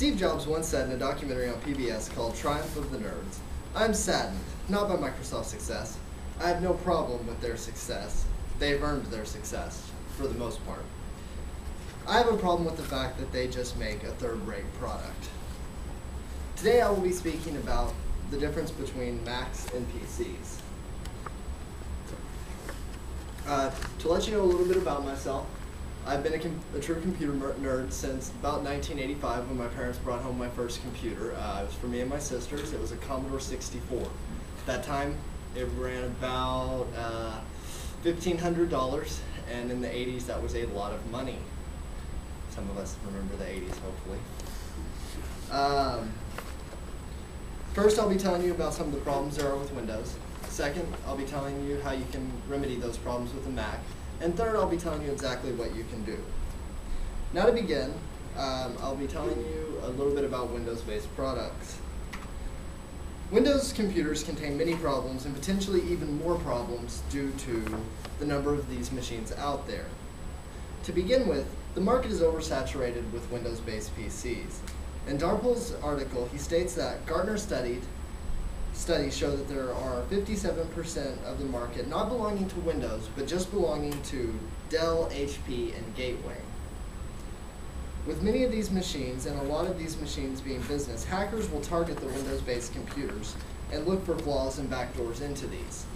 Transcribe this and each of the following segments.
Steve Jobs once said in a documentary on PBS called Triumph of the Nerds, "I'm saddened, not by Microsoft's success. I have no problem with their success. They've earned their success, for the most part. I have a problem with the fact that they just make a third-rate product." Today I will be speaking about the difference between Macs and PCs. To let you know a little bit about myself, I've been a true computer nerd since about 1985 when my parents brought home my first computer. It was for me and my sisters. It was a Commodore 64. At that time, it ran about $1,500, and in the 80s that was a lot of money. Some of us remember the 80s, hopefully. First, I'll be telling you about some of the problems there are with Windows. Second, I'll be telling you how you can remedy those problems with a Mac. And third, I'll be telling you exactly what you can do. Now to begin, I'll be telling you a little bit about Windows-based products. Windows computers contain many problems and potentially even more problems due to the number of these machines out there. To begin with, the market is oversaturated with Windows-based PCs. In Darple's article, he states that Gartner studies show that there are 57% of the market not belonging to Windows, but just belonging to Dell, HP, and Gateway. With many of these machines, and a lot of these machines being business, hackers will target the Windows-based computers and look for flaws and backdoors into these.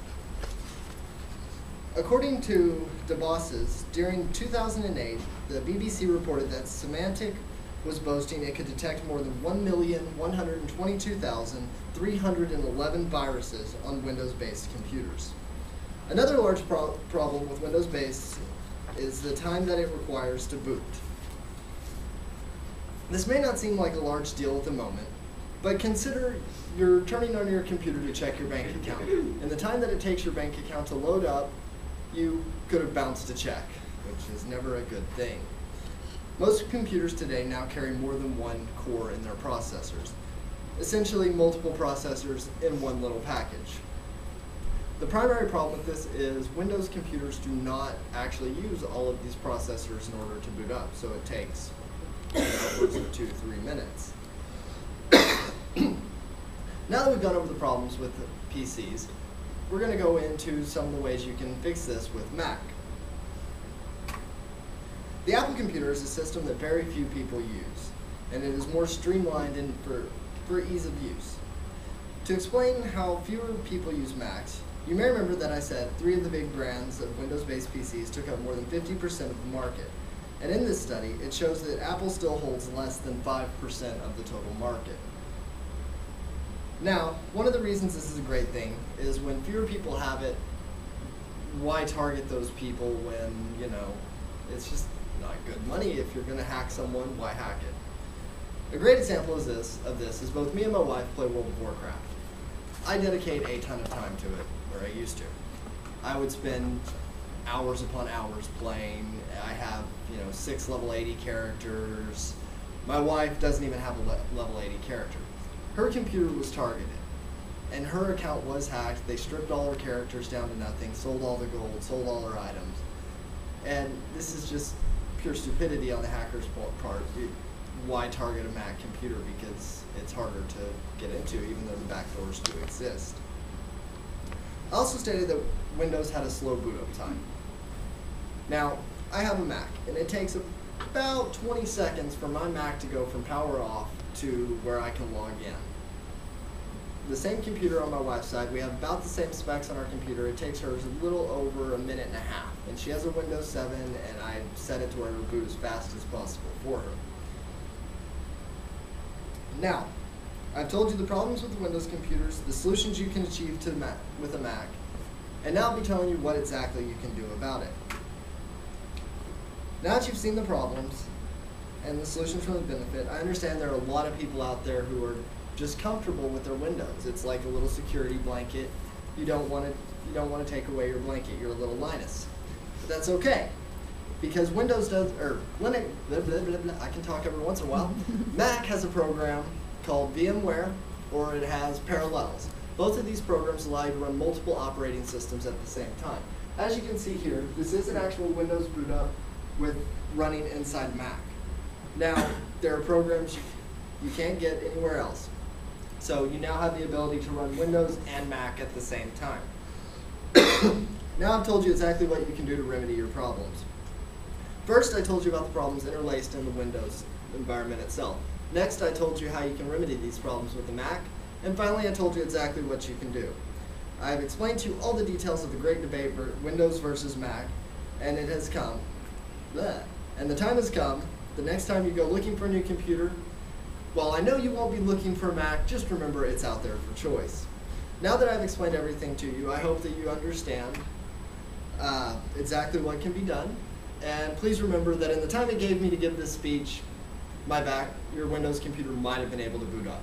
According to DeBosses, during 2008, the BBC reported that Symantec was boasting it could detect more than 1,122,311 viruses on Windows-based computers. Another large problem with Windows-based is the time that it requires to boot. This may not seem like a large deal at the moment, but consider you're turning on your computer to check your bank account. And the time that it takes your bank account to load up, you could have bounced a check, which is never a good thing. Most computers today now carry more than one core in their processors, essentially multiple processors in one little package. The primary problem with this is Windows computers do not actually use all of these processors in order to boot up, so it takes upwards of 2 to 3 minutes. Now that we've gone over the problems with the PCs, we're going to go into some of the ways you can fix this with Mac. The Apple computer is a system that very few people use, and it is more streamlined and for ease of use. To explain how fewer people use Macs, you may remember that I said 3 of the big brands of Windows-based PCs took up more than 50% of the market. And in this study, it shows that Apple still holds less than 5% of the total market. Now, one of the reasons this is a great thing is when fewer people have it, why target those people when, it's just not good money. If you're going to hack someone, why hack it? A great example of this is both me and my wife play World of Warcraft. I dedicate a ton of time to it, or I used to. I would spend hours upon hours playing. I have 6 level 80 characters. My wife doesn't even have a level 80 character. Her computer was targeted, and her account was hacked. They stripped all her characters down to nothing, sold all the gold, sold all her items. And this is just pure stupidity on the hacker's part. Why target a Mac computer? Because it's harder to get into, even though the backdoors do exist. I also stated that Windows had a slow boot up time. Now, I have a Mac, and it takes about 20 seconds for my Mac to go from power off to where I can log in. The same computer on my wife's side, we have about the same specs on our computer. It takes her a little over a minute and a half. And she has a Windows 7, and I set it to where it will boot as fast as possible for her. Now, I've told you the problems with the Windows computers, the solutions you can achieve with a Mac, and now I'll be telling you what exactly you can do about it. Now that you've seen the problems and the solutions for the benefit, I understand there are a lot of people out there who are just comfortable with their Windows. It's like a little security blanket. You don't want to take away your blanket. You're a little Linus. But that's okay, because Windows does, or Linux, I can talk every once in a while. Mac has a program called VMware, or it has Parallels. Both of these programs allow you to run multiple operating systems at the same time. As you can see here, this is an actual Windows boot up with running inside Mac. Now, there are programs you can't get anywhere else. So you now have the ability to run Windows and Mac at the same time. Now I've told you exactly what you can do to remedy your problems. First, I told you about the problems interlaced in the Windows environment itself. Next, I told you how you can remedy these problems with the Mac. And finally, I told you exactly what you can do. I've explained to you all the details of the great debate for Windows versus Mac, and it has come. And the time has come. The next time you go looking for a new computer, while I know you won't be looking for a Mac, just remember it's out there for choice. Now that I've explained everything to you, I hope that you understand exactly what can be done. And please remember that in the time it gave me to give this speech, your Windows computer might have been able to boot up.